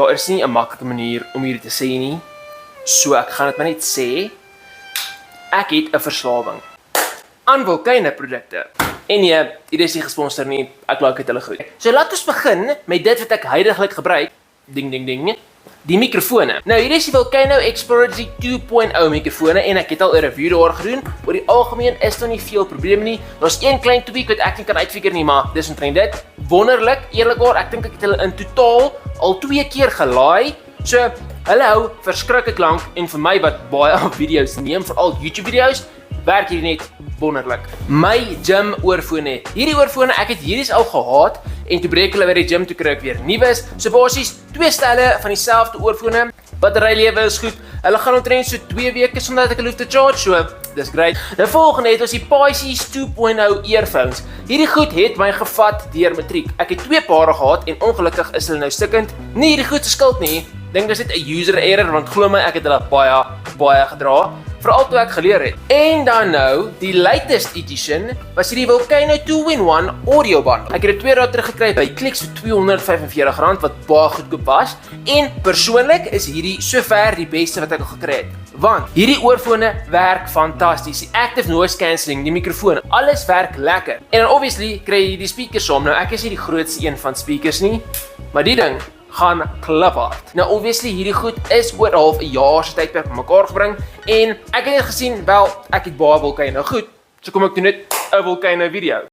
daar is nie 'n maklike manier om hierdie te sê nie. So ek gaan dit maar net sê. Ek het 'n verslawing aan Volcano-produkte. En nee, hier is nie gesponsor nie, ek like dit hulle goed. So laat ons begin met dit wat ek huidiglik gebruik. Ding ding ding. Die mikrofone. Nou hier is die Volcano Explorer 2.0 mikrofone en ek het al 'n review daar gedoen. Oor die algemeen is daar nie veel probleme nie. Daar's een klein tweak wat ek nie kan uitfigure nie, maar dis omtrent dit. Wonderlik, eerlikwaar, ek dink ek het hulle in totaal al 2 keer gelaai. So hulle hou verskriklik lank en vir my wat baie video's neem, veral YouTube video's, werk hierdie net wonderlik. My gym oorfone. Hierdie oorfone, ek het hierdie al gehad en toe breek hulle by die gym toe kry ek weer nuus. So basies 2 stelle van dieselfde oorfone. Batterylewe is goed. Hulle gaan omtrent so 2 weke sonder dat ek hulle hoef te charge, so dis great. Nou volgende het ons die Pisces 2.0 earphones. Hierdie goed het my gevat deur matriek. Ek het 2 pare gehad en ongelukkig is hulle nou stukkend. Nie hierdie goed se skuld nie. Dink dis net 'n user error want glo my ek het hulle baie gedra. Veral toe ek geleer het. En dan nou, die latest edition was hierdie Volcano 2-in-1 audio bundle. Ek het dit 2 dae terug gekry by Clicks vir R245 wat baie goedkoop was. En persoonlik is hierdie sover die beste wat ek al gekry het. Want hierdie oorfone werk fantasties. Die active noise cancelling, die mikrofoon, alles werk lekker. En dan obviously kry jy die speakers saam. Nou ek is nie die grootste een van speakers nie, maar die ding gaan kliphard. Nou obviously hierdie goed is oor half 'n jaar se tydperk bymekaar gebring en ek het net gesien, wel, ek het baie Volcano goed, so kom ek doen net 'n Volcano video.